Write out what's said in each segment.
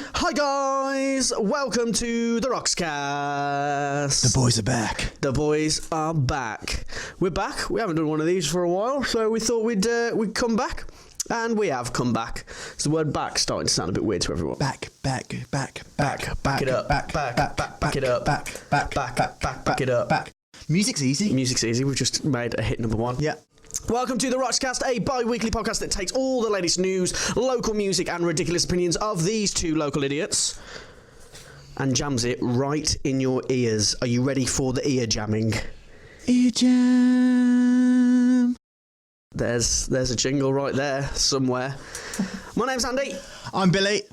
Hi guys, welcome to the ROXCast. The boys are back. The boys are back. We're back. We haven't done one of these for a while, so we thought we'd come back, and we have come back. So the word "back" starting to sound a bit weird to everyone. Back it up. Back it up. Music's easy. Music's easy. We've just made a hit number one. Yeah. Welcome to the ROXCast, a bi-weekly podcast that takes all the latest news, local music and ridiculous opinions of these two local idiots and jams it right in your ears. Are you ready for the ear jamming? Ear jam. There's a jingle right there somewhere. My name's Andy. I'm Billy.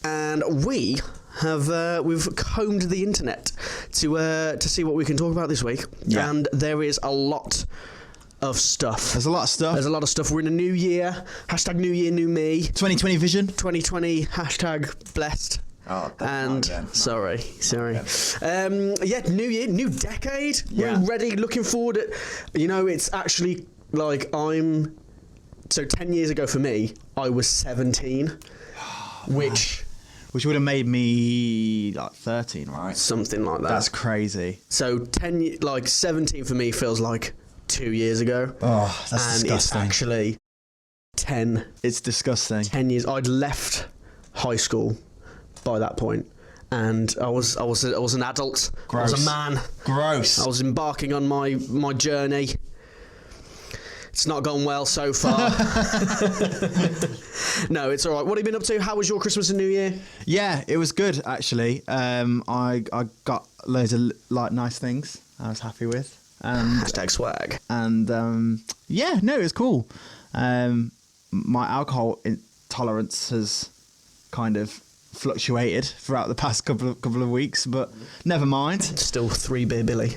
And we have we've combed the internet to see what we can talk about this week. Yeah. And there is a lot of stuff. There's a lot of stuff. There's a lot of stuff. We're in a new year. Hashtag new year, new me. 2020 vision. 2020. Hashtag blessed. Oh, and sorry. Yeah, new year, new decade. Yeah. We're ready, looking forward. It's actually like so 10 years ago for me, I was 17, which would have made me like 13, right? Something like that. That's crazy. So 17 for me feels like 2 years ago. Oh, that's and disgusting. It's actually 10. It's disgusting. 10 years. I'd left high school by that point, and I was an adult. Gross. I was a man. Gross. I was embarking on my journey. It's not gone well so far. No, it's all right. What have you been up to? How was your Christmas and New Year? Yeah, it was good actually. I got loads of nice things I was happy with. Hashtag swag. And it was cool. My alcohol intolerance has kind of fluctuated throughout the past couple of weeks, but never mind. Still 3 beer Billy.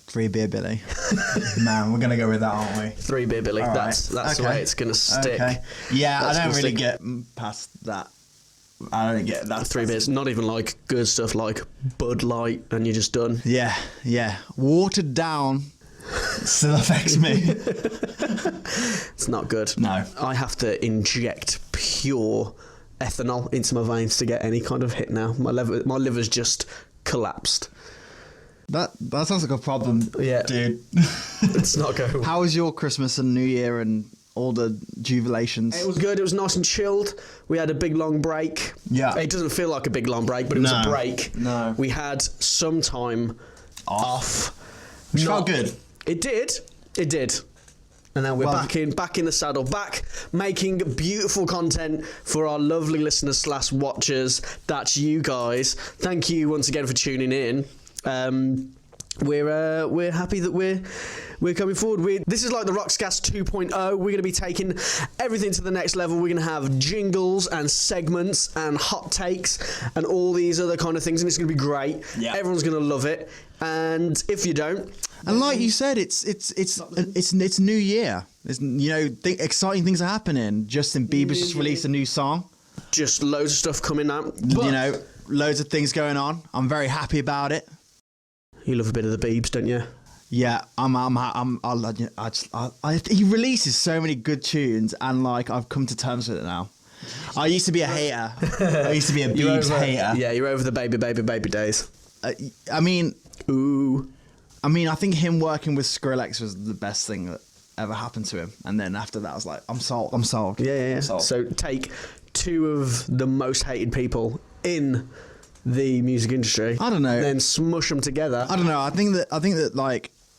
3 beer Billy. Man, we're gonna go with that, aren't we? 3 beer Billy. All That's right. the way it's gonna stick. Okay. Yeah, That's I don't really stick. get past that. I don't get that. 3 beers. Not even like good stuff like Bud Light, and you're just done. Yeah. Watered down still affects me. It's not good. No. I have to inject pure ethanol into my veins to get any kind of hit now. My liver's just collapsed. That sounds like a problem, Yeah. dude. It's not going. How was your Christmas and New Year and all the jubilations? It was good. It was nice and chilled. We had a big long break. Yeah. It doesn't feel like a big long break, but it was a break. No. We had some time off. Which felt good. It did. And now we're back in the saddle, back making beautiful content for our lovely listeners / watchers. That's you guys. Thank you once again for tuning in. We're happy that we're coming forward. This is like the ROXCast 2.0. We're going to be taking everything to the next level. We're going to have jingles and segments and hot takes and all these other kind of things, and it's going to be great. Yeah. Everyone's going to love it. And if you don't, and like you said, it's New Year. Exciting things are happening. Justin Bieber's just released a new song. just loads of stuff coming out. But loads of things going on. I'm very happy about it. You love a bit of the Biebs, don't you? Yeah, he releases so many good tunes, and I've come to terms with it now. I used to be a hater. I used to be a Biebs hater. Yeah, you're over the baby days. I think him working with Skrillex was the best thing that ever happened to him. And then after that, I was like, I'm sold. Yeah. I'm sold. So take two of the most hated people in the music industry. I don't know. Then smush them together. I don't know. I think that I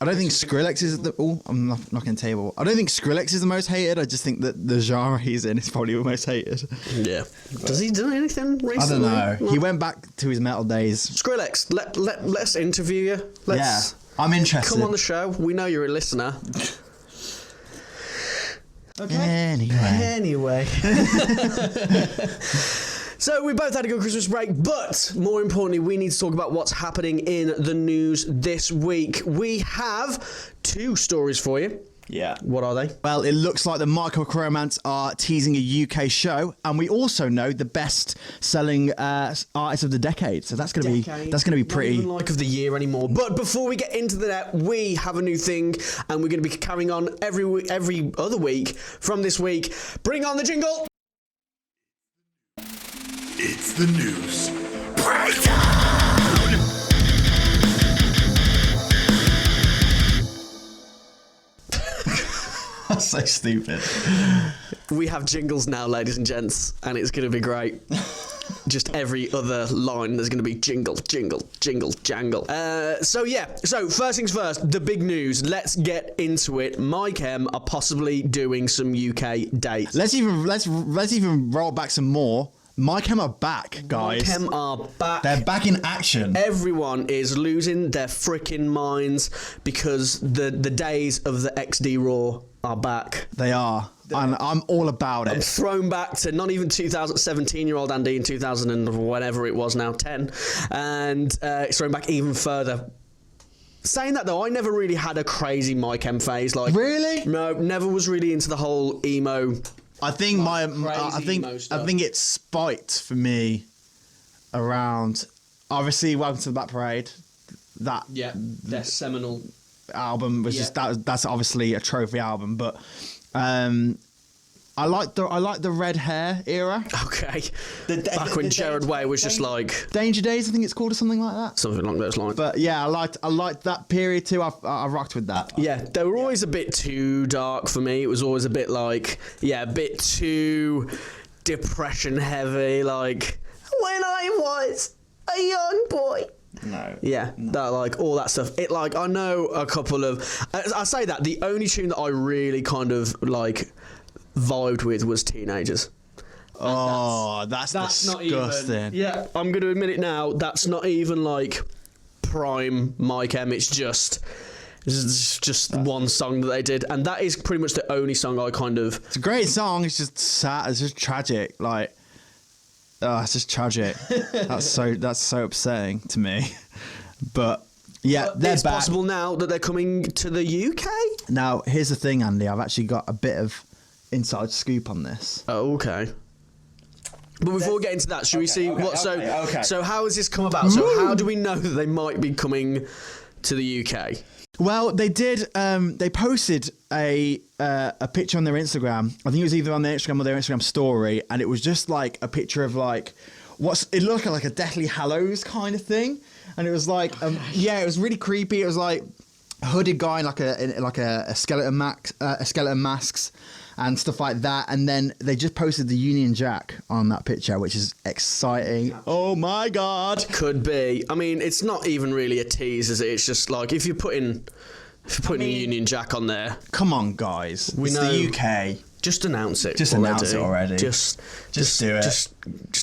don't think Skrillex is the. Oh, I'm knocking the table. I don't think Skrillex is the most hated. I just think that the genre he's in is probably the most hated. Yeah. Does he do anything recently? I don't know. No? He went back to his metal days. Skrillex, let's interview you. Yeah, I'm interested. Come on the show. We know you're a listener. Okay. Anyway. So we both had a good Christmas break, but more importantly, we need to talk about what's happening in the news this week. We have 2 stories for you. Yeah. What are they? Well, it looks like the Micr'S are teasing a UK show, and we also know the best-selling artist of the decade. So that's going to be pretty. Not even like of the year anymore. But before we get into that, we have a new thing, and we're going to be carrying on every other week from this week. Bring on the jingle. It's the news. That's so stupid. We have jingles now, ladies and gents, and it's going to be great. Just every other line, there's going to be jingle, jingle, jingle, jangle. So first things first, the big news. Let's get into it. Mcr'S are possibly doing some UK dates. Let's even roll back some more. Mcr'S are back, guys. Mcr'S are back. They're back in action. Everyone is losing their freaking minds because the days of the XD Raw are back. They are. And I'm all about it. I'm thrown back to not even 2017-year-old Andy in 2000 and whatever it was now, 10. And it's thrown back even further. Saying that, though, I never really had a crazy Mcr'S phase. Like, really? No, never was really into the whole emo. I think I think it spiked for me around, obviously, Welcome to the Black Parade. Their seminal album was just that's obviously a trophy album, but I like the red hair era. Okay. Back when Gerard Way was just like Danger Days, I think it's called, or something like that. Something along those lines. But yeah, I liked that period too. I rocked with that. Yeah, they were always a bit too dark for me. It was always a bit like, a bit too depression heavy. Like when I was a young boy. No. Yeah, that like all that stuff. It like I know a couple of. I say that the only tune that I really kind of like vibed with was Teenagers. Oh, that's disgusting. Not even, I'm going to admit it now. That's not even like prime Mcr'S. It's just one song that they did, and that is pretty much the only song I kind of. It's a great song. It's just sad. It's just tragic. Like. Oh, it's just tragic. That's so upsetting to me. But yeah, they're it's back. Possible now that they're coming to the UK. Now, here's the thing, Andy. I've actually got a bit of inside scoop on this. Oh, okay. But before we get into that, should we see what? So how has this come about? Ooh. So how do we know that they might be coming to the UK? Well, they did. They posted a picture on their Instagram. I think it was either on their Instagram or their Instagram story, and it was just like a picture of like it looked like a Deathly Hallows kind of thing, and it was like it was really creepy. It was like a hooded guy in like a skeleton masks and stuff like that, and then they just posted the Union Jack on that picture, which is exciting. Oh my god! Could be. I mean, it's not even really a tease, is it? It's just like if you're putting a Union Jack on there. Come on, guys! We it's know. The UK. Just announce it. Just announce it already. Just do it. Just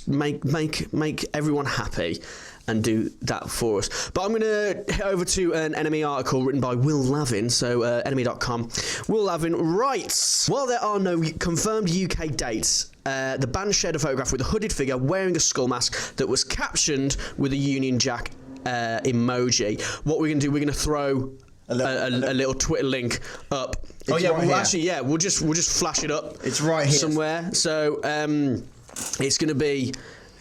make everyone happy. And do that for us. But I'm going to head over to an NME article written by Will Lavin, so NME.com. Will Lavin writes, while there are no confirmed UK dates, the band shared a photograph with a hooded figure wearing a skull mask that was captioned with a Union Jack emoji. What we're going to do, we're going to throw a little Twitter link up. We'll just flash it up. It's right here somewhere. So it's going to be.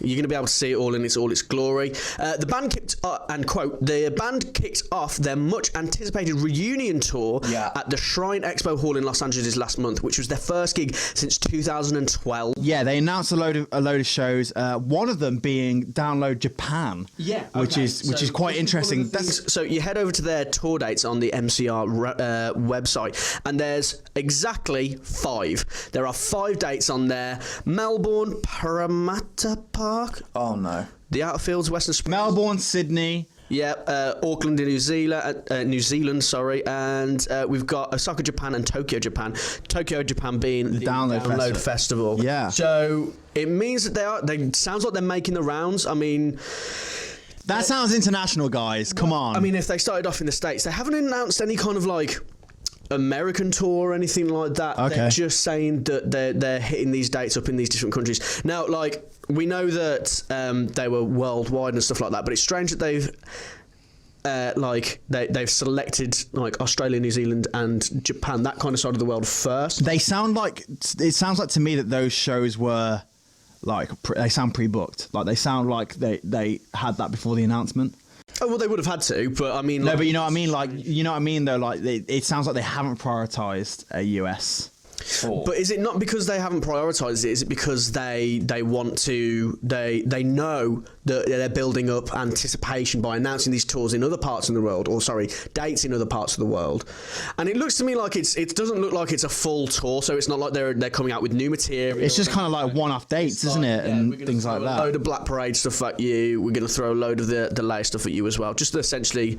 You're going to be able to see it all in all its glory. The band the band kicked off their much anticipated reunion tour at the Shrine Expo Hall in Los Angeles last month, which was their first gig since 2012. Yeah, they announced a load of shows. One of them being Download Japan. Yeah, which is quite interesting. So you head over to their tour dates on the MCR website, and there's exactly 5. There are 5 dates on there: Melbourne, Parramatta Park. Oh no! The Outer Fields, Western Springs. Melbourne, Sydney. Yeah, Auckland, New Zealand, and we've got Osaka, Japan, and Tokyo, Japan. Tokyo, Japan being the Download Festival. Yeah. So it means that they sounds like they're making the rounds. I mean, that sounds international, guys. Come on. I mean, if they started off in the States, they haven't announced any kind of like American tour or anything like that. Okay. They're just saying that they're hitting these dates up in these different countries. Now, like, we know that they were worldwide and stuff like that, but it's strange that they've they've selected like Australia, New Zealand, and Japan, that kind of side of the world first. It sounds like to me that those shows were like they sound pre-booked. Like they sound like they had that before the announcement. Oh well, they would have had to, but I mean, no, but you know what I mean. Like you know what I mean, though. Like it sounds like they haven't prioritized a US for. But is it not because they haven't prioritised it? Is it because they want to? They know that they're building up anticipation by announcing these tours in other parts of the world, or sorry, dates in other parts of the world. And it looks to me like it doesn't look like it's a full tour. So it's not like they're coming out with new material. It's just kind of like one-off dates, isn't it? And things like that. A load of Black Parade stuff at you. We're going to throw a load of the latest stuff at you as well. Just essentially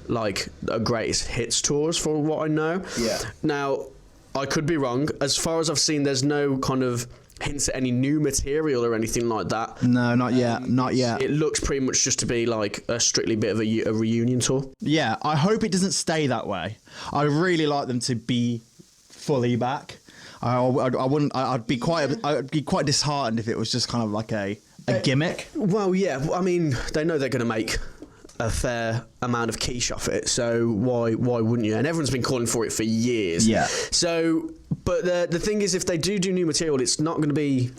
like a greatest hits tours for what I know. Yeah. Now, I could be wrong. As far as I've seen, there's no kind of hints at any new material or anything like that. No, not yet. Not yet. It looks pretty much just to be like a strictly bit of a reunion tour. Yeah, I hope it doesn't stay that way. I really like them to be fully back. I'd be quite disheartened if it was just kind of like a gimmick. Well, yeah. I mean, they know they're going to make a fair amount of quiche off it, so why wouldn't you? And everyone's been calling for it for years. Yeah. So, but the thing is, if they do new material, it's not going to be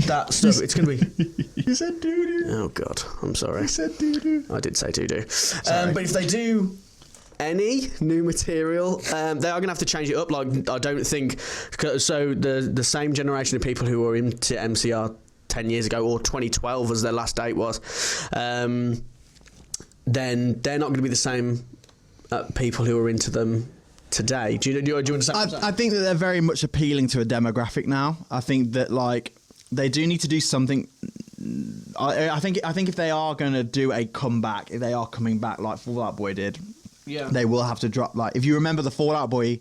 that stuff. It's going to be. You said doo-doo. Oh God, I'm sorry. You said doo-doo. I did say doo-doo. But if they do any new material, they are going to have to change it up. Like, I don't think so. The same generation of people who were into MCR 10 years ago, or 2012 as their last date was, then they're not going to be the same people who are into them today. Do you understand? I think that they're very much appealing to a demographic now. I think that like they do need to do something. I think if they are going to do a comeback, if they are coming back like Fall Out Boy did, they will have to drop. Like if you remember the Fall Out Boy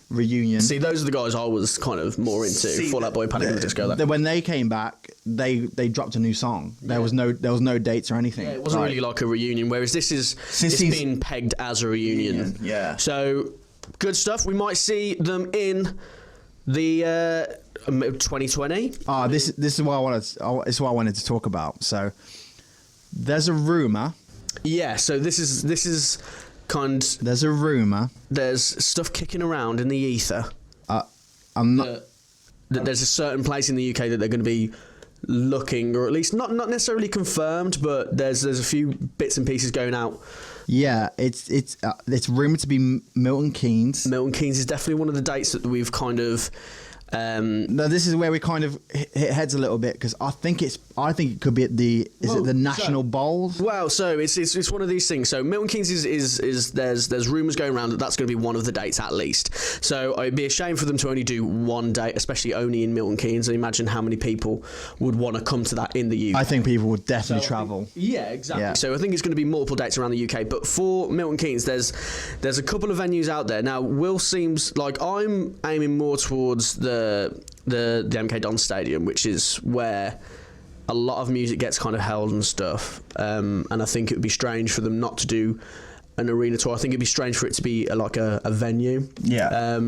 reunion. See, those are the guys I was kind of more into. Fall Out Boy, Panic at the Disco. When they came back, they dropped a new song. There was no dates or anything. Yeah, it wasn't really like a reunion. Whereas it's been pegged as a reunion. Yeah. So good stuff. We might see them in the 2020. This is what I wanted. It's what I wanted to talk about. So there's a rumor. Yeah. So this is There's a rumor. There's stuff kicking around in the ether. I'm not. There's a certain place in the UK that they're going to be looking, or at least not necessarily confirmed, but there's a few bits and pieces going out. Yeah, it's rumored to be Milton Keynes. Milton Keynes is definitely one of the dates that we've kind of. No, this is where we kind of hit heads a little bit, because I think it could be at the the National Bowls. Well, so it's one of these things. So Milton Keynes is there's rumours going around that that's going to be one of the dates at least. So it'd be a shame for them to only do one date, especially only in Milton Keynes. And imagine how many people would want to come to that in the UK. I think people would definitely travel. Yeah, exactly. Yeah. So I think it's going to be multiple dates around the UK. But for Milton Keynes, there's a couple of venues out there now. Will seems like I'm aiming more towards the MK Dons Stadium, which is where a lot of music gets kind of held and stuff. And I think it would be strange for them not to do an arena tour. I think it'd be strange for it to be like a venue. Yeah.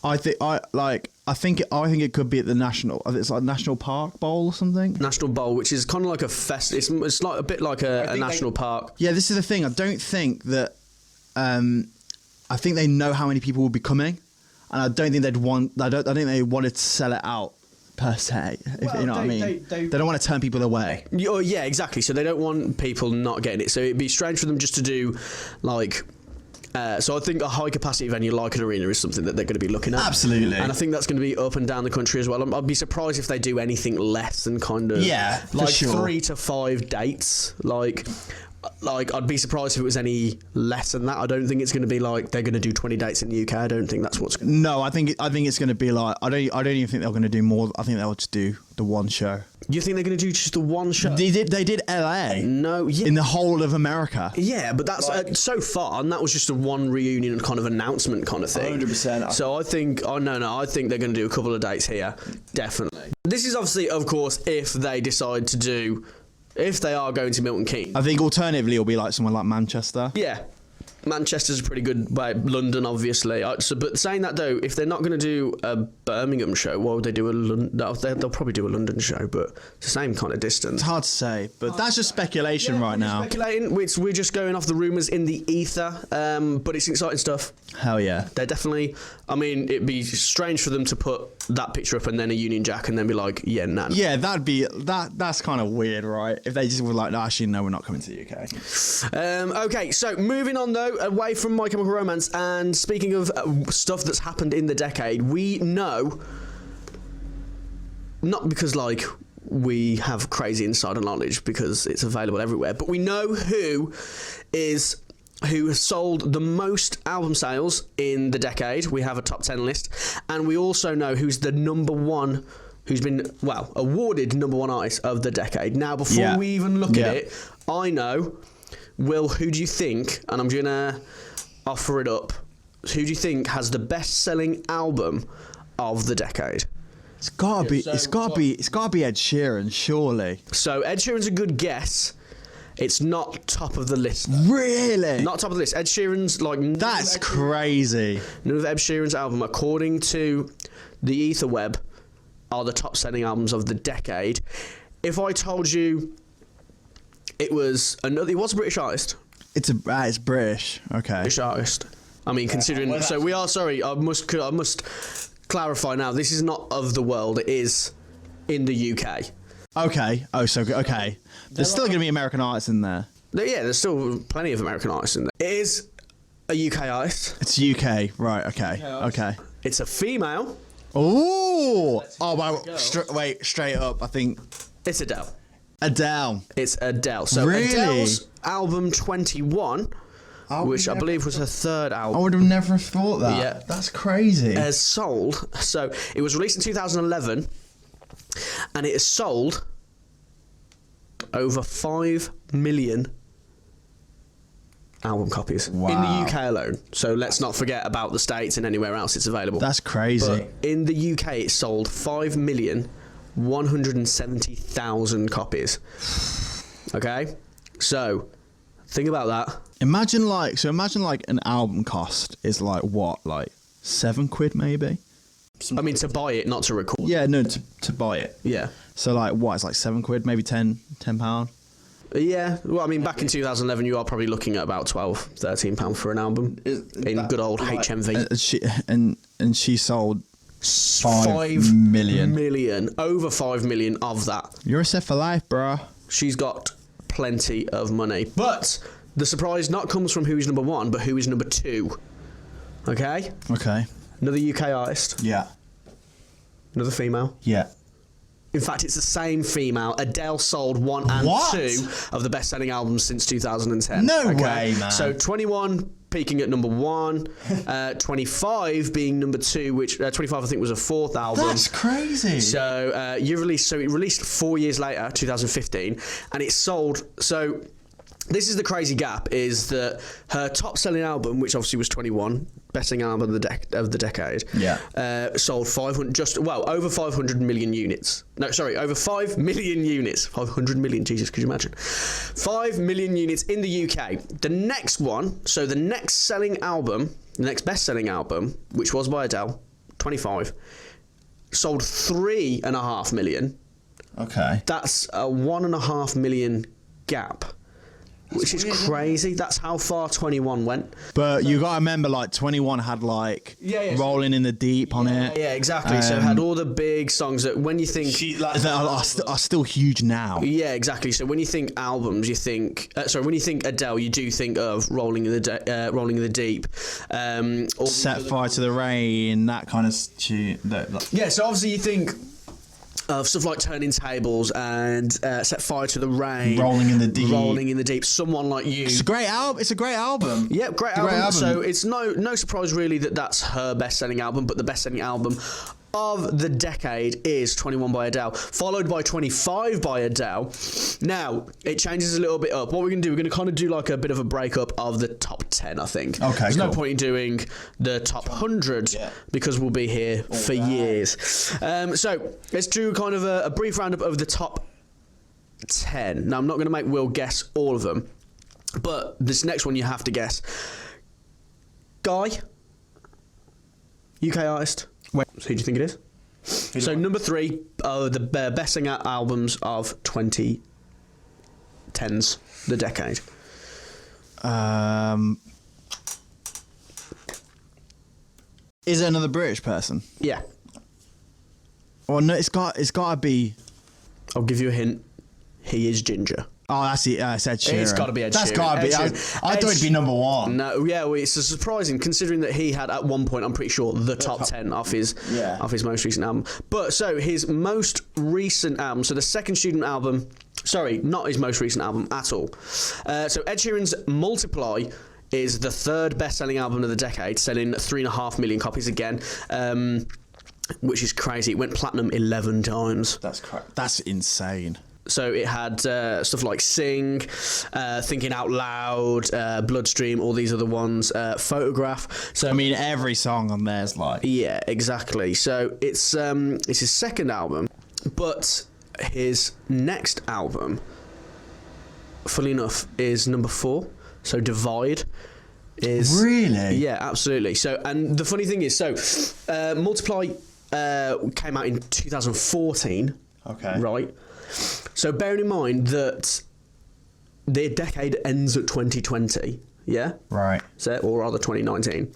I think it could be at the National. It's like National Park Bowl or something. National Bowl, which is kind of like a fest. It's like a bit like a national park. Yeah, this is the thing. I don't think that. I think they know how many people will be coming, and I don't think they'd want. I think they wanted to sell it out per se. If you know what I mean. They don't want to turn people away. Oh, yeah, exactly. So they don't want people not getting it. So it'd be strange for them just to do like. So I think a high capacity venue like an arena is something that they're going to be looking at. Absolutely. And I think that's going to be up and down the country as well. I'd be surprised if they do anything less than kind of like 3 to 5 dates. Like I'd be surprised if it was any less than that. I don't think it's going to be like they're going to do 20 dates in the UK. I don't think that's what's going to No, I think it's going to be like I don't even think they're going to do more. I think they'll just do the one show. You think they're going to do just the one show? They did LA. No, yeah. In the whole of America. Yeah, but that's so far, and that was just a one reunion and kind of announcement kind of thing. 100%. So I think, I think they're going to do a couple of dates here, definitely. This is obviously, of course, if they decide to do, if they are going to Milton Keynes. I think alternatively it'll be like somewhere like Manchester. Yeah. Manchester's a pretty good way. London, obviously. But saying that though, if they're not going to do a Birmingham show, why would they do a London? They'll probably do a London show, but it's the same kind of distance. It's hard to say, but that's just speculation right now. Speculating. We're just going off the rumours in the ether, but it's exciting stuff. Hell yeah. They're definitely. I mean, it'd be strange for them to put that picture up and then a Union Jack and then be like, yeah, nah. Yeah, that's kind of weird, right? If they just were like, no, actually, no, we're not coming to the UK. Okay, so moving on though. So, away from My Chemical Romance, and speaking of stuff that's happened in the decade, we know, not because, like, we have crazy insider knowledge because it's available everywhere, but we know who has sold the most album sales in the decade. We have a top 10 list, and we also know who's the number one, who's been, well, awarded number one artist of the decade. Now, before we even look at it, I know, Will, who do you think, and I'm going to offer it up, who do you think has the best-selling album of the decade? It's gotta be Ed Sheeran, surely. So Ed Sheeran's a good guess. It's not top of the list, though. Really? Not top of the list. Ed Sheeran's like... That's crazy. None of Ed Sheeran's album, according to the Etherweb, are the top selling albums of the decade. If I told you it was a British artist. It's British. Okay. British artist. I mean, considering... So we are, sorry, I must clarify now, this is not of the world, it is in the UK. Okay. Oh, so okay. There's still going to be American artists in there. Yeah, there's still plenty of American artists in there. It is a UK artist. It's UK, right? Okay. It's a female. Oh wow! Straight up, I think It's Adele. It's Adele. So really? Adele's album 21, which I believe was her third album. I would have never thought that. Yeah. That's crazy. Has sold. So it was released in 2011, and it has sold over 5 million album copies in the UK alone. So let's not forget about the States and anywhere else it's available. That's crazy. But in the UK, it sold 5,170,000 copies. Okay, so think about that. Imagine like an album cost is like what, like £7 maybe? I mean, to buy it, not to record. Yeah, no, to buy it. Yeah. So like what? It's like £7, maybe £10. Yeah, well, I mean, back in 2011, you are probably looking at about £12-13 for an album in good old HMV. And she sold 5 million, over 5 million of that. You're set for life, bro. She's got plenty of money, but the surprise not comes from who is number one, but who is number two. Okay. Another UK artist. Yeah. Another female. Yeah. In fact, it's the same female. Adele sold 1 and 2 of the best-selling albums since 2010. No way, man. So 21 peaking at number 1, 25 being number 2, which 25 I think was a fourth album. That's crazy. So it released 4 years later, 2015, and it sold. So this is the crazy gap: is that her top-selling album, which obviously was 21, best-selling album of the decade, sold over 500 million units. No, sorry, over 5 million units. 500 million, Jesus, could you imagine? 5 million units in the UK. The next one, so the next selling album, the next best-selling album, which was by Adele, 25, sold 3.5 million. Okay. That's a 1.5 million gap. Which is crazy. That's how far 21 went. But you got to remember, like, 21 had, like, Rolling in the Deep on it. Yeah, exactly. So it had all the big songs that when you think... that are still huge now. Yeah, exactly. So when you think albums, you think... when you think Adele, you do think of Rolling in the Deep. Set Fire to the Rain, that kind of tune. Yeah, so obviously you think... of stuff like Turning Tables and Set Fire to the Rain, Rolling in the Deep, Someone Like You. It's a great album. Yeah, great album. So it's no surprise really that that's her best-selling album, but the best-selling album of the decade is 21 by Adele, followed by 25 by Adele. Now, it changes a little bit up. What we're going to do, we're going to kind of do like a bit of a breakup of the top 10, I think. Okay, There's no point in doing the top 100 because we'll be here for years. So, let's do kind of a brief roundup of the top 10. Now, I'm not going to make Will guess all of them, but this next one you have to guess. Guy, UK artist. Wait. So who do you think it is? So number 3 are the best-selling albums of 2010s, the decade. Is it another British person? Yeah. Well, no, it's got to be. I'll give you a hint. He is ginger. Oh, that's it. It's Ed Sheeran. It's got to be Ed Sheeran. That's got to be. I thought it'd be number one. No, yeah, well, it's surprising considering that he had at one point, I'm pretty sure, the top 10 off his most recent album. But so his most recent album, so the second student album, sorry, not his most recent album at all. So Ed Sheeran's Multiply is the third best-selling album of the decade, selling 3.5 million copies again. Which is crazy. It went platinum 11 times. That's insane. So it had stuff like Sing, Thinking Out Loud, Bloodstream, all these other ones, Photograph. So I mean, every song on there's like... Yeah, exactly. So it's his second album, but his next album, funnily enough, is number 4. So Divide is... Really? Yeah, absolutely. So, and the funny thing is, so Multiply came out in 2014. Okay. Right? So bearing in mind that the decade ends at 2020, yeah? Right. So, or rather 2019.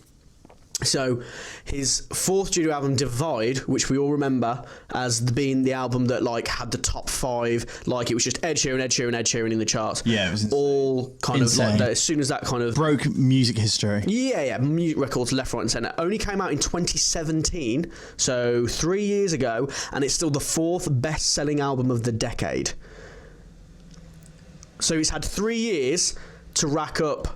So his fourth studio album, Divide, which we all remember as being the album that like had the top 5, like it was just Ed Sheeran in the charts. Yeah, it was all kind insane. of like that. As soon as that kind of broke music history. Yeah, music records left, right, and centre. Only came out in 2017, so 3 years ago, and it's still the 4th best-selling album of the decade. So he's had 3 years to rack up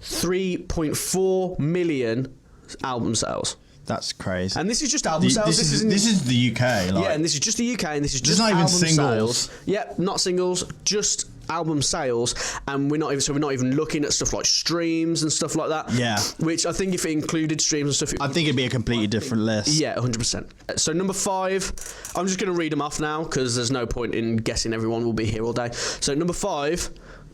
3.4 million album sales. That's crazy. And this is just album sales. This is the UK. Like, yeah, and this is just the UK, and this is just not even album singles. sales. Yeah, not singles, just album sales, and we're not even looking at stuff like streams and stuff like that. Yeah. Which I think if it included streams and stuff, I think it'd be a completely different list. Yeah, 100%. So number 5, I'm just going to read them off now because there's no point in guessing. Everyone will be here all day. So number 5.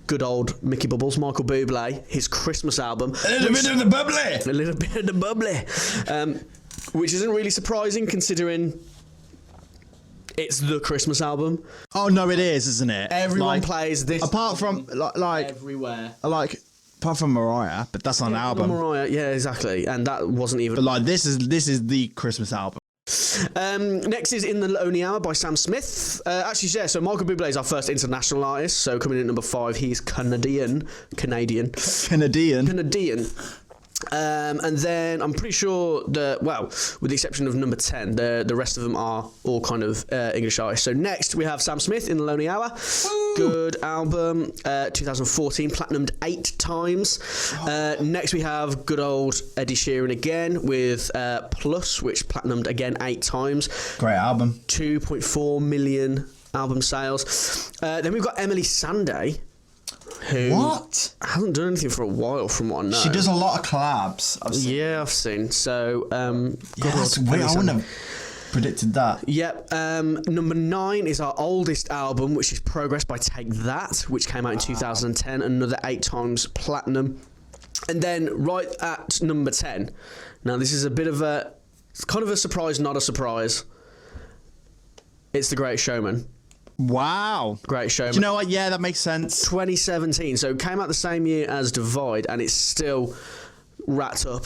Good old Mickey Bubbles, Michael Bublé, his Christmas album. A little bit of the bubbly. A little bit of the bubbly. Which isn't really surprising considering it's the Christmas album. Oh, no, it is, isn't it? Everyone plays this. Apart from, like... Everywhere. Apart from Mariah, but that's not an album. Mariah, yeah, exactly. And that wasn't even... But, like, this is the Christmas album. Next is In the Lonely Hour by Sam Smith. Actually, yeah, so Michael Bublé is our first international artist. So coming in at number 5, he's Canadian. And then I'm pretty sure that, well, with the exception of number 10, the rest of them are all kind of English artists. So next we have Sam Smith, In the Lonely Hour. Woo! Good album. 2014, platinumed 8 times. Next we have good old Eddie Sheeran again with Plus, which platinumed again 8 times. Great album. 2.4 million album sales. Then we've got Emily Sandé, who hasn't done anything for a while from what I know. She does a lot of collabs. I've seen. So, that's weird. I wouldn't have predicted that. Yep. Number 9 is our oldest album, which is Progress by Take That, which came out in 2010, another 8 times platinum. And then right at number 10. Now, this is a bit of it's kind of a surprise, not a surprise. It's The Great Showman. Wow. Great Showman. Do you know what? Yeah, that makes sense. 2017. So it came out the same year as Divide, and it's still racked up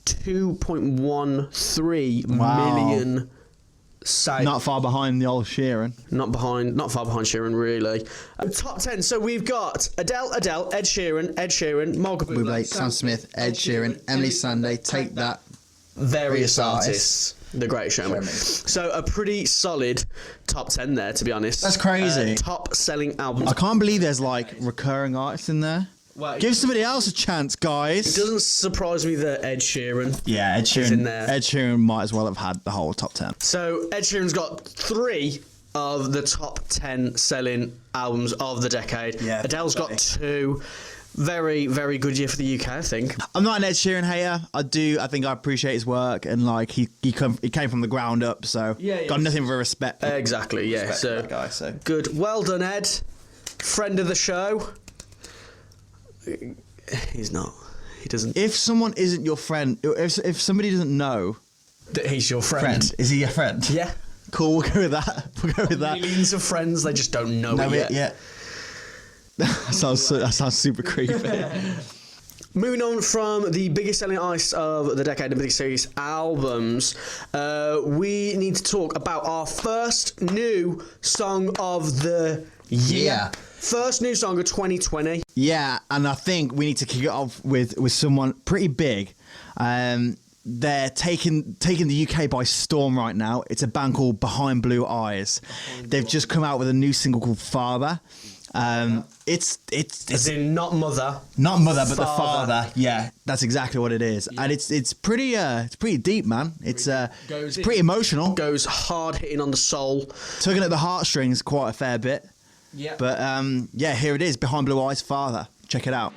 2.13 million sales. Not far behind the old Sheeran. Not far behind Sheeran, really. Top 10. So we've got Adele, Ed Sheeran, Michael Bublé, Sam Smith, Ed Sheeran, Emily Sandé, Take That. Various artists. The Great Showman. So a pretty solid top 10 there, to be honest. That's crazy. Top selling albums. I can't believe there's like recurring artists in there. Well, give somebody else a chance, guys. It doesn't surprise me that Ed Sheeran. Yeah, Ed Sheeran is in there. Ed Sheeran might as well have had the whole top 10. So Ed Sheeran's got 3 of the top 10 selling albums of the decade. Yeah, Adele's got 2. Very, very good year for the UK, I think. I'm not an Ed Sheeran hater. I think I appreciate his work, and like he came from the ground up, so got nothing but respect. Exactly, yeah. Respect for that guy, so good. Well done, Ed. Friend of the show. He's not. He doesn't. If someone isn't your friend, if somebody doesn't know that he's your friend, is he your friend? Yeah. Cool. We'll go with that. Millions of friends, they just don't know it yet. That sounds super creepy. Moving on from the biggest selling artists of the decade, the biggest series albums, we need to talk about our first new song of the Yeah. First new song of 2020. Yeah, and I think we need to kick it off with someone pretty big. They're taking the UK by storm right now. It's a band called Behind Blue Eyes. They've just come out with a new single called Father. It's As in not mother. not mother, but the father. Yeah, that's exactly what it is, and it's pretty deep, man. It's pretty emotional. Goes hard hitting on the soul. Tugging at the heartstrings quite a fair bit. Yeah. But yeah, here it is, Behind Blue Eyes, Father. Check it out.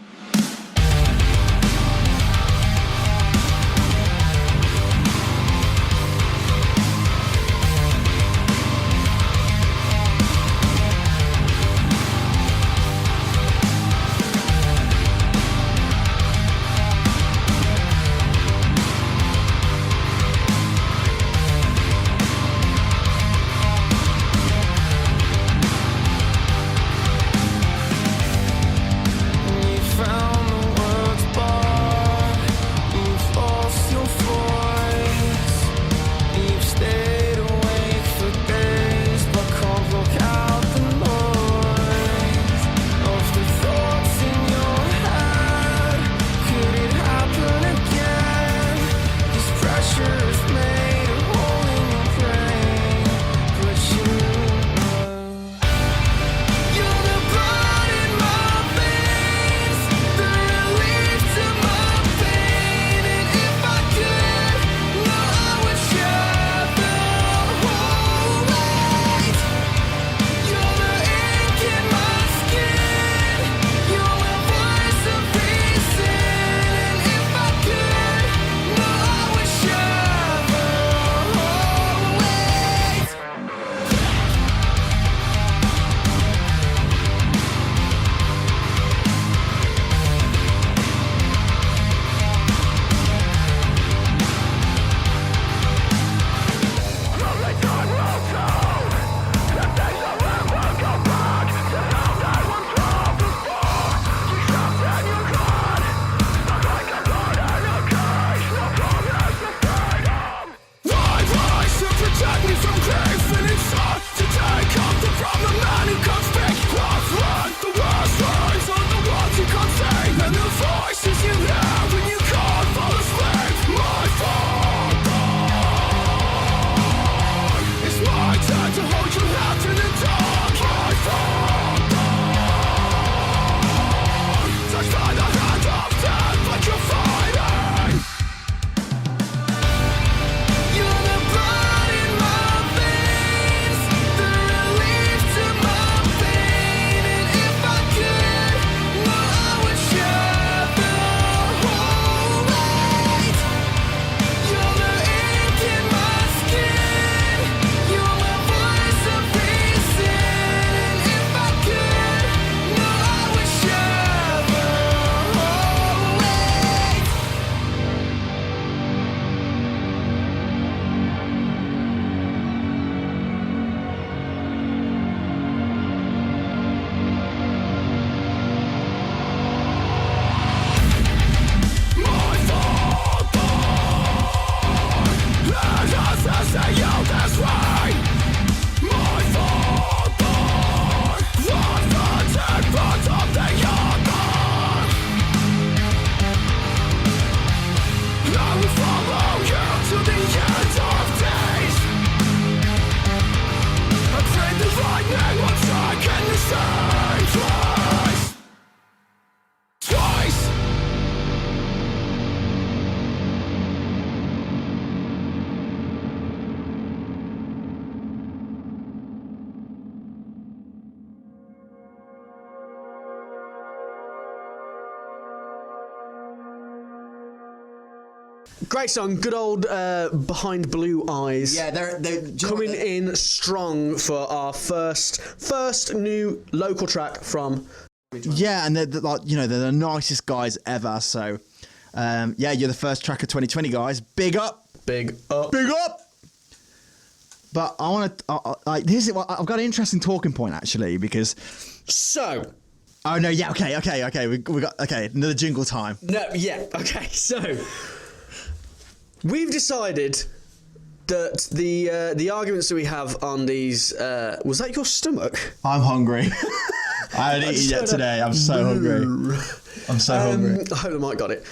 Great song, good old Behind Blue Eyes. Yeah, they're coming in strong for our first new local track from. Yeah, and they're like, you know, they're the nicest guys ever. So, yeah, you're the first track of 2020, guys. Big up, big up, big up. But I want to like this. I've got an interesting talking point actually because. So. Oh no! Yeah. Okay. We got another jingle time. No. Yeah. Okay. So. We've decided that the arguments that we have on these was that your stomach? I'm hungry. I haven't eaten yet today. I'm so hungry. I'm so hungry. I hope the mic got it.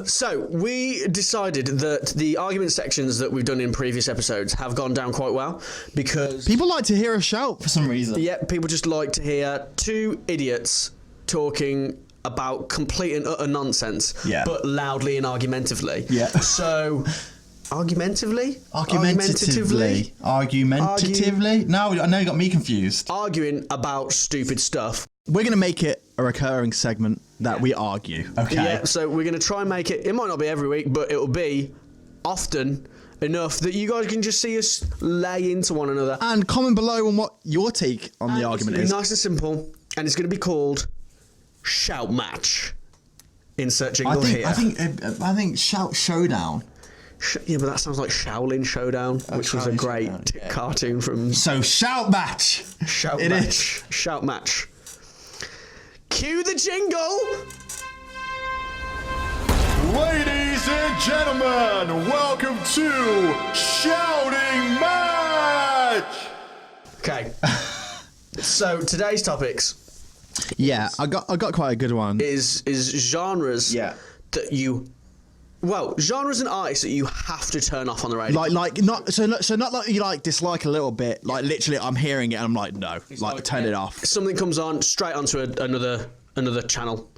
So we decided that the argument sections that we've done in previous episodes have gone down quite well because People like to hear us shout for some reason. yeah, people just like to hear two idiots talking about complete and utter nonsense, Yeah. but loudly and argumentatively. Yeah. So, argumentatively? Argumentatively? No, I know you got me confused. Arguing about stupid stuff. We're going to make it a recurring segment that we argue. Okay. Yeah, so we're going to try and make it might not be every week, but it'll be often enough that you guys can just see us lay into one another. And comment below on what your take on the argument It's is. nice and simple, and it's going to be called Shout Match. Insert jingle here. I think Shout Showdown. Yeah, but that sounds like Shaolin Showdown, which was a Shaolin great Showdown, yeah. cartoon from So Shout Match. Shout It Match. Shout Match. Cue the jingle! Ladies and gentlemen, welcome to Shouting Match! Okay. So today's topics Yeah, I got quite a good one. is genres Yeah. that genres and artists that you have to turn off on the radio. Like not like you like dislike a little bit. Like literally, I'm hearing it and I'm like, no, like turn it off. Something comes on straight onto another channel.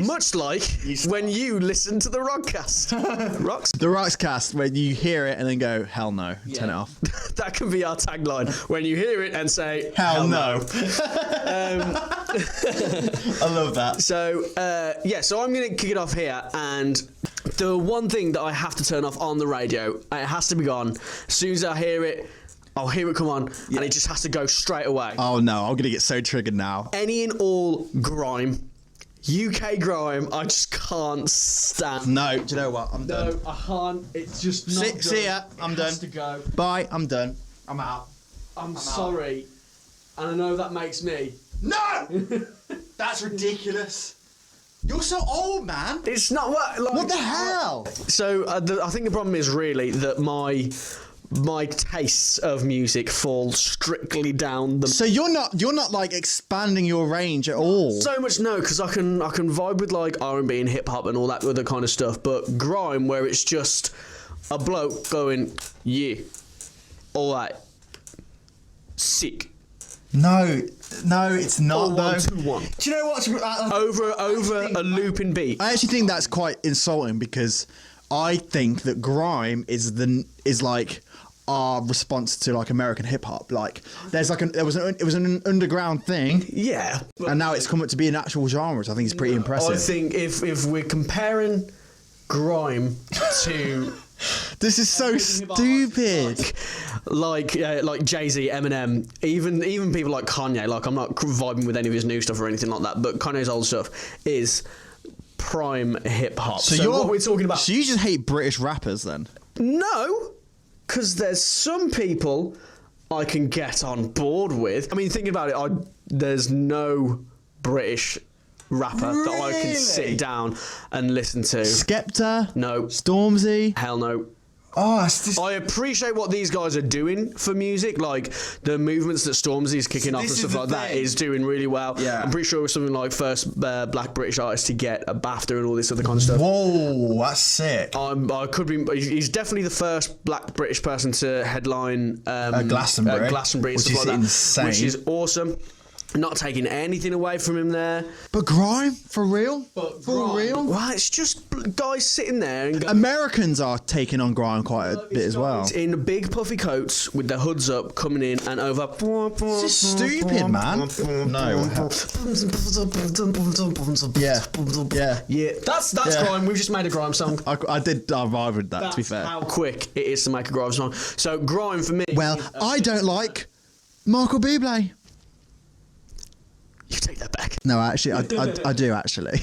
Much like when you listen to the ROXCast. Rocks? The ROXCast, when you hear it and then go, hell no, turn it off. That can be our tagline. When you hear it and say, Hell no. I love that. So, so I'm going to kick it off here. And the one thing that I have to turn off on the radio, it has to be gone. As soon as I hear it, I'll hear it come on, and it just has to go straight away. Oh no, I'm gonna get so triggered now. Any and all grime. UK grime, I just can't stand. No, do you know what? I'm done. No, I can't. It's just not done. See ya. I'm It done. has to go. Bye. I'm done. I'm out. I'm sorry. And I know that makes me. No! That's ridiculous. You're so old, man. It's not what. Like, What the hell? So I think the problem is really that my tastes of music fall strictly down the. So you're not like expanding your range at all. So much no, because I can vibe with like R&B and hip hop and all that other kind of stuff, but grime where it's just a bloke going, yeah, all right, sick. No, it's not Or though. 1, 2, 1. Do you know what? Over a looping beat. I actually think that's quite insulting because I think that grime is like our response to like American hip hop. Like there's like it was an underground thing, Yeah. and now it's come up to be an actual genre. Which I think is pretty impressive. I think if we're comparing grime to This is so stupid. like Jay-Z, Eminem, even people like Kanye. Like I'm not vibing with any of his new stuff or anything like that, but Kanye's old stuff is prime hip hop. So what we're talking about? So you just hate British rappers then? No, because there's some people I can get on board with. I mean, thinking about it, there's no British rapper that I can sit down and listen to. Skepta? No. Stormzy? Hell no. Oh, it's just... I appreciate what these guys are doing for music, like the movements that Stormzy's kicking off and this stuff is like the that thing. is doing really well. Yeah. I'm pretty sure it was something like first black British artist to get a BAFTA and all this other kind of stuff. Whoa, that's sick. I could be. He's definitely the first black British person to headline Glastonbury, Glastonbury and which stuff is like that, insane. which is awesome. Not taking anything away from him there. But grime? For real? For grime. real? Well, it's just guys sitting there and going, Americans are taking on grime quite a bit as well. in big puffy coats with their hoods up, coming in and over. This is stupid, man. No. Yeah. That's Yeah. grime. We've just made a grime song. I did vibe with that, That's to be fair. how quick it is to make a grime song. So grime for me. Well, I don't like Michael Bublé. You take that back. No, actually, I do actually.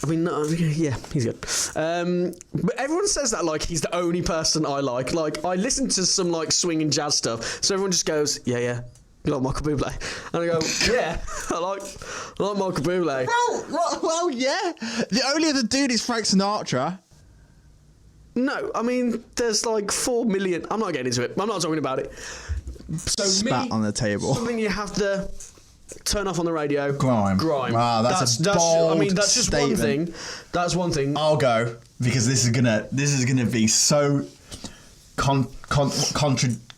I mean, no, yeah, he's good. But everyone says that like he's the only person I like. Like I listen to some like swing and jazz stuff, so everyone just goes, yeah, you like Michael Bublé, and I go, yeah, I like Michael Bublé. Well, yeah. The only other dude is Frank Sinatra. No, I mean, there's like 4 million. I'm not getting into it. I'm not talking about it. So Spat on the table. Something you have to turn off on the radio. Grime. Wow, that's a bold I mean, that's just statement. one thing. That's one thing. I'll go because this is gonna be so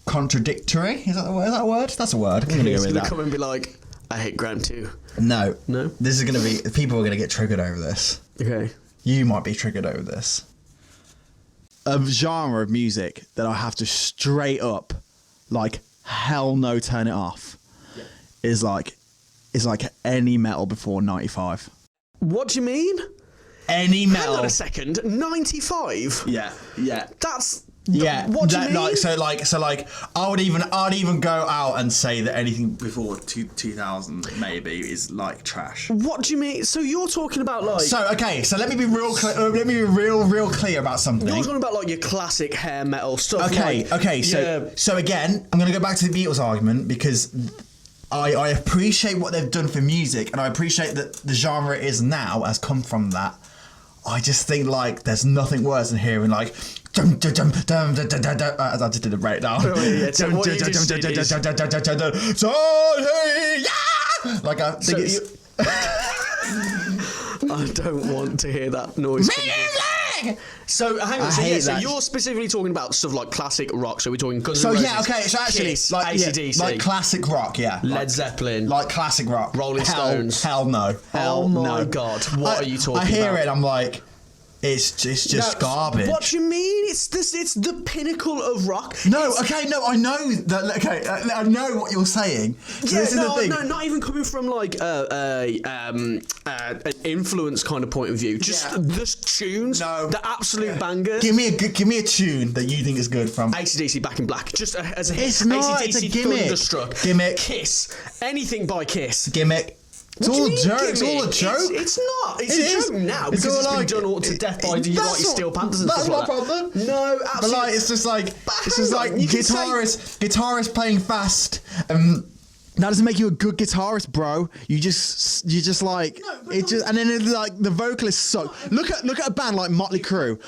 contradictory. Is that a word? That's a word. I'm gonna go He's with gonna that. come and be like, I hate grime too. No. No? This is gonna be. People are gonna get triggered over this. Okay. You might be triggered over this. A genre of music that I have to straight up, like, hell no, turn it off. Is like any metal before 95. What do you mean? Any metal. Hang on a second. 95? Yeah. That's... Yeah. What do you mean? Like, I'd even go out and say that anything before 2000 maybe is like trash. What do you mean? So you're talking about like... So let me be real clear. Let me be real clear about something. You're talking about like your classic hair metal stuff. Okay. So again, I'm gonna go back to the Beatles argument because I appreciate what they've done for music, and I appreciate that the genre it is now has come from that. I just think like there's nothing worse than hearing like. I just did a breakdown. Like I think it's. I don't want to hear that noise. So hang on. So you're specifically talking about stuff like classic rock. So we're talking Guns N' Roses. So actually, Kiss, like AC/DC, like classic rock, yeah. Led Zeppelin, like classic rock, Rolling Stones. Hell no. Oh my God! What are you talking about? I hear it. I'm like. It's just garbage. What do you mean? It's the pinnacle of rock. I know that. Okay, I know what you're saying. So this is the thing. No, not even coming from like an influence kind of point of view. Just the tunes, the absolute bangers. Give me a tune that you think is good from AC/DC Back in Black. Just as a hit. It's not. It's a gimmick. Thunderstruck. Gimmick. Kiss. Anything by Kiss. Gimmick. It's all a joke. It's all a joke. It's not. It's a joke now because it's been done all to death by your Steel Panthers and stuff like that. That's my problem. No, absolutely. But like, it's just like guitarists playing fast. That doesn't make you a good guitarist, bro. You just like it just, and then like the vocalists suck. Look at a band like Motley Crue.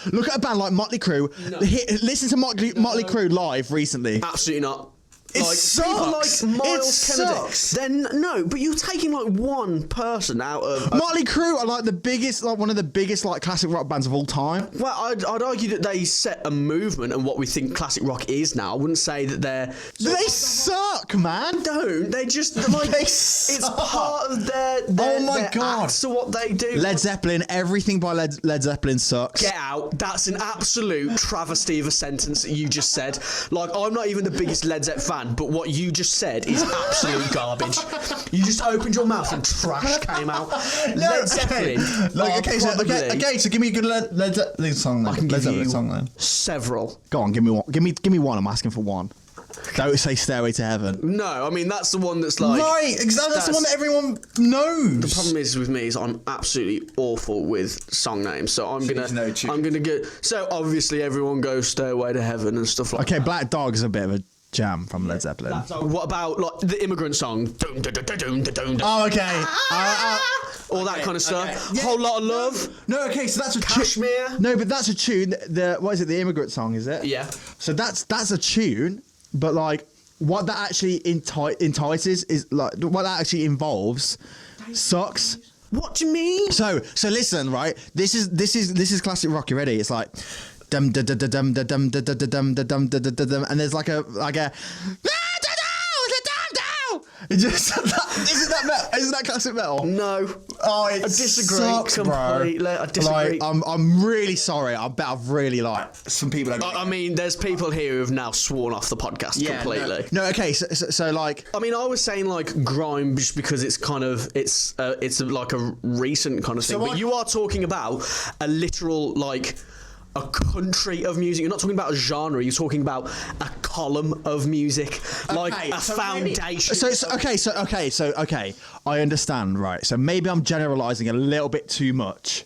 Listen to Motley Crue live recently. Absolutely not. It like sucks. People like Miles Kennedy. Sucks. Then no, but you're taking like one person out of Motley Crue are like one of the biggest like classic rock bands of all time. Well, I'd argue that they set a movement and what we think classic rock is now. I wouldn't say that they suck, man. Don't they just like it's part of their oh my their God. acts to what they do. Led Zeppelin, everything by Led Zeppelin sucks. Get out. That's an absolute travesty of a sentence that you just said. Like, I'm not even the biggest Led Zeppelin fan, but what you just said is absolute garbage. You just opened your mouth and trash came out. Led Zeppelin. So give me a good Led Zeppelin song then. I can give you several. Go on, give me one. Give me one. I'm asking for one. Don't say Stairway to Heaven. No, I mean that's the one that's like right. Exactly. That's the one that everyone knows. The problem is with me is I'm absolutely awful with song names, so I'm gonna get. So obviously everyone goes Stairway to Heaven and stuff like. Okay, that. Black Dog is a bit of a jam from Led Zeppelin. What about like the Immigrant Song? Oh, okay. All that kind of stuff. Okay. Yeah. Whole Lot of Love. No, okay, so that's a Kashmir. No, but that's a tune. What is it? The Immigrant Song, is it? Yeah. So that's a tune, but like what that actually entices is like what that actually involves sucks. What do you mean? So listen, right? This is classic rock. You ready? It's like dum dum dum dum dum dum dum dum dum dum dum, and there's like a it just isn't that classic metal? No. Oh, it I disagree sucks, completely. bro. I disagree. Like, I'm really sorry. I bet I've really like some people. I mean, there's people here who have now sworn off the podcast completely. No, okay. So like, I mean, I was saying like grime just because it's kind of it's like a recent kind of thing. But you are talking about a literal like. A country of music. You're not talking about a genre. You're talking about a column of music, like a foundation. Okay. I understand, right? So maybe I'm generalizing a little bit too much.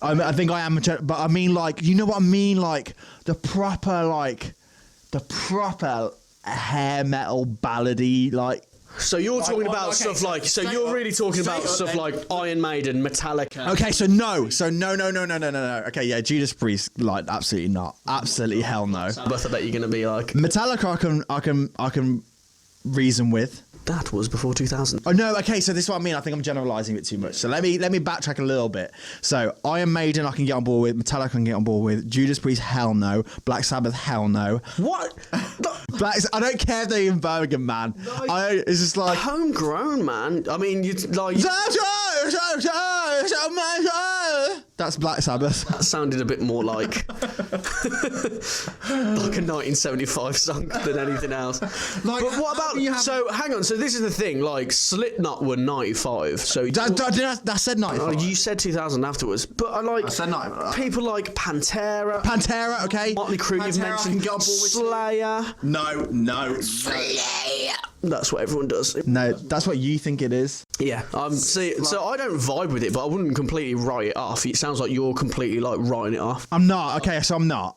I think I am, but I mean, like, you know what I mean? Like the proper hair metal ballady, like So you're talking about stuff like. So you're really talking about stuff like Iron Maiden, Metallica. Okay, so no. Okay, yeah, Judas Priest, like, absolutely not. Absolutely hell no. But I bet you're going to be like. Metallica, I can reason with. That was before 2000. Oh no, okay, so this is what I mean. I think I'm generalising it too much. So let me backtrack a little bit. So Iron Maiden I can get on board with, Metallica I can get on board with, Judas Priest hell no, Black Sabbath hell no. What? I don't care if they're in Birmingham, man. It's just like homegrown, man. I mean, you like. That's Black Sabbath. That sounded a bit more like like a 1975 song than anything else. Like, but what about? So hang on. So this is the thing. Like Slipknot were 95. So that said 95. You said 2000 afterwards. But I said 95. People like Pantera. Pantera, okay. Motley Crue. You've mentioned Slayer. No. Slayer. That's what everyone does. No, that's what you think it is. Yeah. See, so I don't vibe with it, but I wouldn't completely write it off. It sounds like you're completely like writing it off. I'm not. Okay, so I'm not.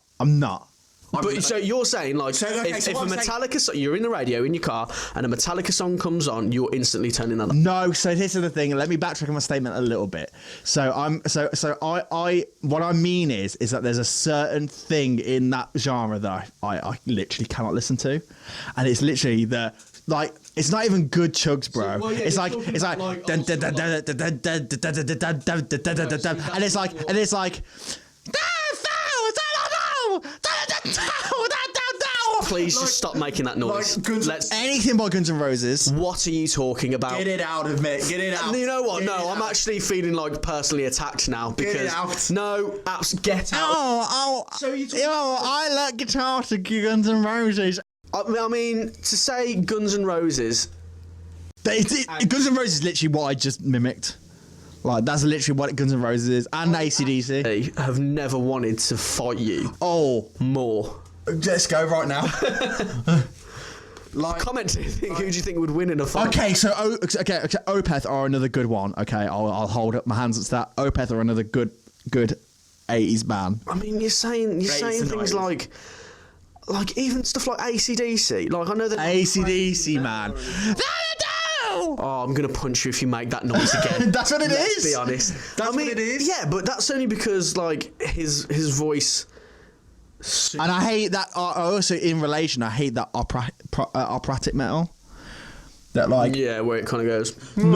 But so you're saying like if a Metallica song, you're in the radio in your car and a Metallica song comes on, you're instantly turning that on. No, so here's the thing. Let me backtrack on my statement a little bit. So I what I mean is that there's a certain thing in that genre that I literally cannot listen to, and it's literally like it's not even good chugs, bro. It's like and it's like Please just stop making that noise. Let's anything by Guns N' Roses. What are you talking about? Get it out of me. Get it out. You know what? No, I'm actually feeling like personally attacked now because get it out. No, get out. So I like guitar to Guns N' Roses. I mean, to say Guns N' Roses. Guns N' Roses is literally what I just mimicked. Like, that's literally what Guns N' Roses is. And AC/DC. They have never wanted to fight you. Oh. More. Let's go right now. Comment. Who do you think would win in a fight? Okay, so Opeth are another good one. Okay, I'll hold up my hands up to that. Opeth are another good 80s band. I mean, you're saying things like even stuff like AC/DC. Like, I know that AC/DC, man. Oh, I'm gonna punch you if you make that noise again. That's what it Let's is. be honest. That's what it is. Yeah, but that's only because like his voice. And I hate that. Also, in relation, I hate that operatic metal. That like where it kind of goes. I'm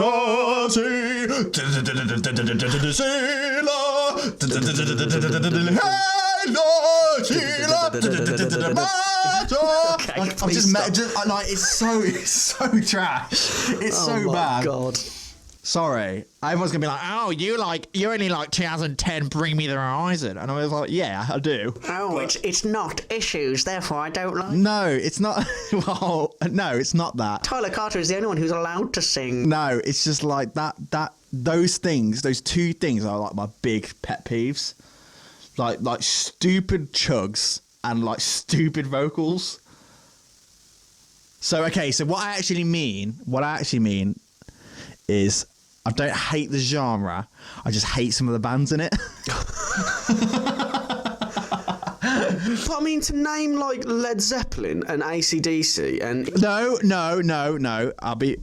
just like it's so trash. It's so bad. God. Sorry, everyone's gonna be like, "Oh, you only like 2010, Bring Me the Horizon," and I was like, "Yeah, I do." Oh, it's not Issues, therefore I don't like. No, it's not. Well, no, it's not that. Tyler Carter is the only one who's allowed to sing. No, it's just like that. Those two things are like my big pet peeves. Like stupid chugs and like stupid vocals. So what I actually mean is I don't hate the genre. I just hate some of the bands in it. But I mean, to name like Led Zeppelin and AC/DC and No. I'll be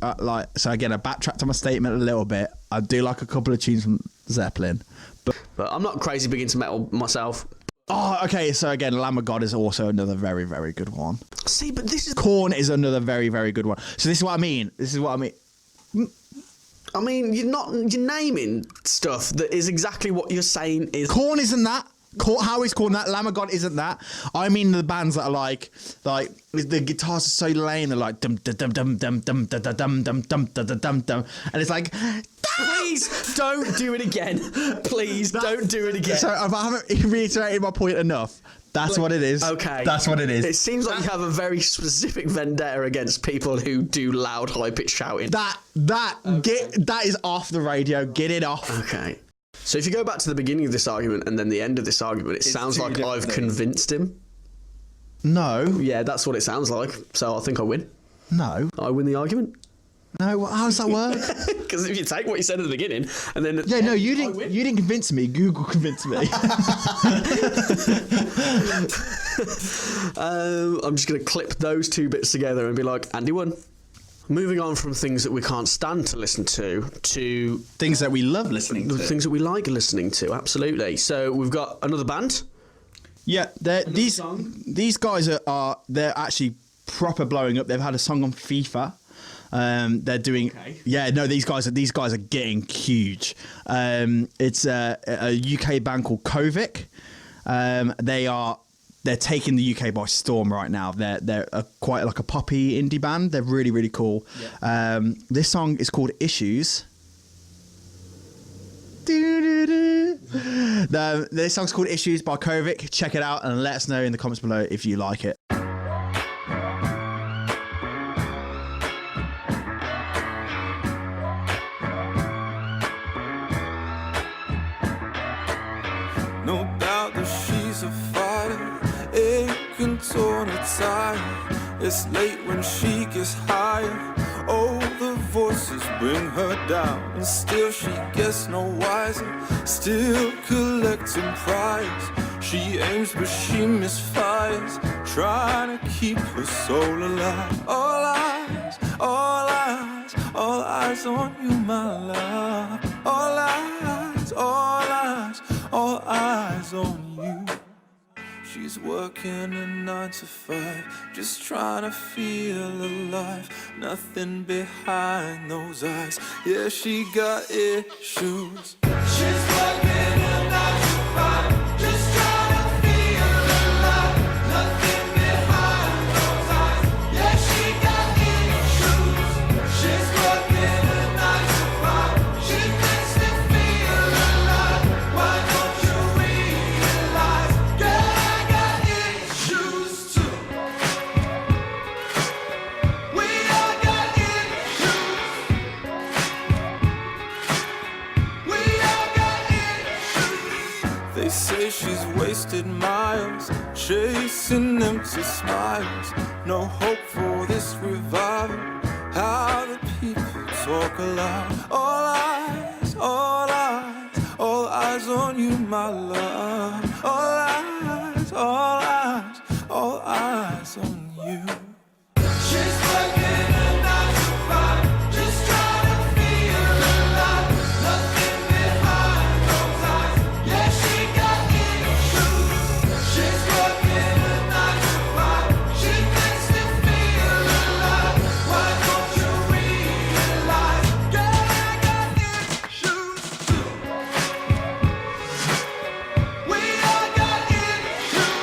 so again. I backtracked on my statement a little bit. I do like a couple of tunes from Zeppelin, but I'm not crazy big into metal myself. Oh, okay. So again, Lamb of God is also another very, very good one. See, but this is Korn is another very, very good one. So this is what I mean. I mean, you're naming stuff that is exactly what you're saying is. Korn isn't that. How is Korn that? Lamb of God isn't that. I mean the bands that are like the guitars are so lame. They're like dum dum dum dum dum dum dum dum dum dum dum dum, and it's like. Please don't do it again. Please don't do it again. So if I haven't reiterated my point enough, that's what it is. Okay. That's what it is. It seems like you have a very specific vendetta against people who do loud, high-pitched shouting. That is off the radio. Get it off. Okay. So if you go back to the beginning of this argument and then the end of this argument, it sounds like I've convinced him. No. Yeah, that's what it sounds like. So I think I win. No. I win the argument. No, how does that work? Because if you take what you said at the beginning and then you didn't convince me. Google convinced me. I'm just gonna clip those two bits together and be like, Andy won. Moving on from things that we can't stand to listen to Things that we love listening to. things that we like listening to. Absolutely. So we've got another band. Yeah, these guys are they're actually proper blowing up. They've had a song on FIFA. They're doing these guys are getting huge. It's a UK band called Kovic. They're taking the UK by storm right now. They're quite like a poppy indie band. They're really, really cool. Yeah. This song is called Issues. This song's called Issues by Kovic. Check it out and let us know in the comments below if you like it. No doubt that she's a fighter, aching, torn and tired. It's late when she gets higher. Oh, the voices bring her down, and still she gets no wiser. Still collecting prize. She aims but she misfires, trying to keep her soul alive. All eyes, all eyes, all eyes on you, my love. All eyes, all eyes, all eyes on you. She's working a 9 to 5, just trying to feel alive. Nothing behind those eyes. Yeah, she got issues. She's working a 9 to 5, just trying to feel alive. Nothing behind those eyes. Yeah, she got issues. She's working a 9 to 5. She makes me feel alive. Why don't you realize? Girl, I got issues too. We all got issues. We all got issues. They say she's wasted miles, chasing empty smiles. No hope for this revival. How the people talk aloud. All eyes, all eyes, all eyes on you, my love. All eyes, all eyes, all eyes on you. She's working a 9 to 5, just trying to feel alive. Nothing behind those eyes. Yeah, she got issues. She's working a 9 to 5. She makes me feel alive. Why don't you realize? Girl, I got issues too. We all got issues.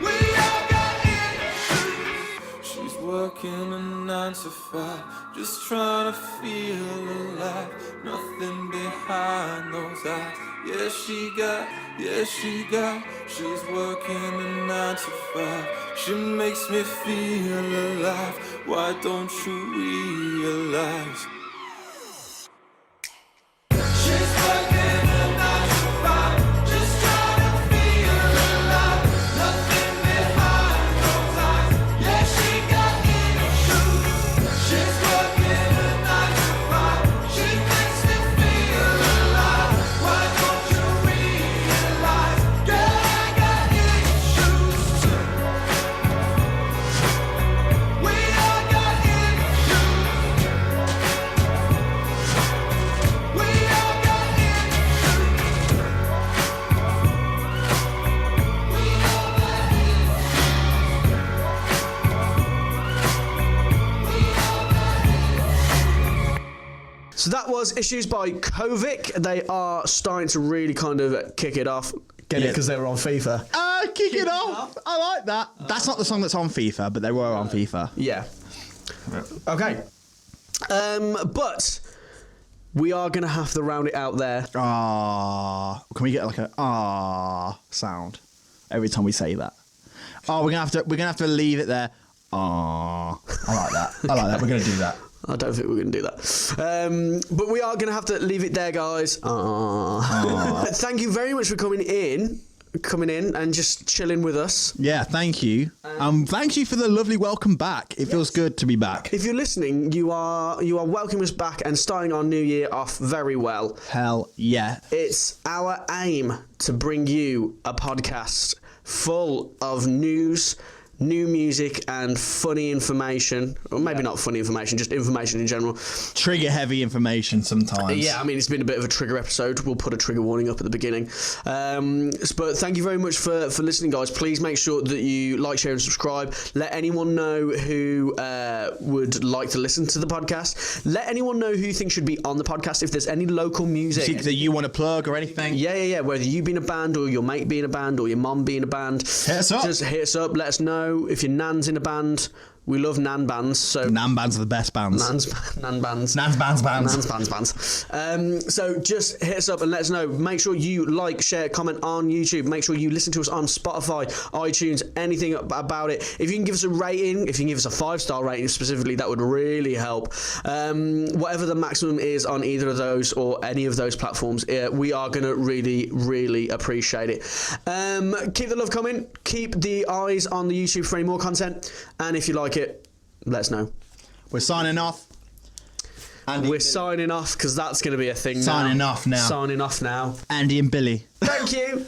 We all got issues. She's working a 9 to 5, just trying to feel alive. Nothing behind those eyes. Yeah, she got. She's working a 9 to 5. She makes me feel alive. Why don't you realize? She's working a 9 to 5, just trying to feel alive. Nothing behind those eyes. Yeah, she got issues. She's working a 9 to 5. She makes me feel alive. Why don't you realize? Girl, I got issues too. We all got issues. We all got issues. We all got So that was Issues by Kovic. They are starting to really kind of kick it off. Get it? Yeah. Because they were on FIFA. Kick it off. I like that. That's not the song that's on FIFA, but they were on FIFA. Yeah. Okay. But we are going to have to round it out there. Can we get like a sound every time we say that? We're gonna have to leave it there. I like that. We're going to do that. I don't think we're going to do that. But we are going to have to leave it there, guys. Thank you very much for coming in and just chilling with us. Yeah, thank you. Thank you for the lovely welcome back. It feels good to be back. If you're listening, you are welcoming us back and starting our new year off very well. Hell yeah. It's our aim to bring you a podcast full of news, new music and funny information, or maybe not funny information, just information in general. Trigger heavy information sometimes. Yeah, I mean, it's been a bit of a trigger episode. We'll put a trigger warning up at the beginning. But thank you very much for listening, guys. Please make sure that you like, share, and subscribe. Let anyone know who would like to listen to the podcast. Let anyone know who you think should be on the podcast. If there's any local music that you want to plug or anything. Yeah. Whether you be in a band, or your mate be in a band, or your mum be in a band, hit us up. Just hit us up. Let us know if your nan's in a band. We love nan bands. So nan bands are the best bands. Nan bands. Nan's bands. Nan's bands. So just hit us up and let us know. Make sure you like, share, comment on YouTube. Make sure you listen to us on Spotify, iTunes, anything about it. If you can give us a rating, if you can give us a 5-star rating specifically, that would really help. Whatever the maximum is on either of those or any of those platforms, we are going to really, really appreciate it. Keep the love coming. Keep the eyes on the YouTube for any more content. And if you like it, let us know. We're signing off. We're signing off because that's going to be a thing Signing now. Signing off now. Andy and Billy. Thank you.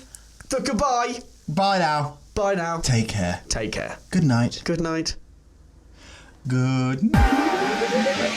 Goodbye. Bye now. Bye now. Take care. Take care. Good night. Good night. Good night.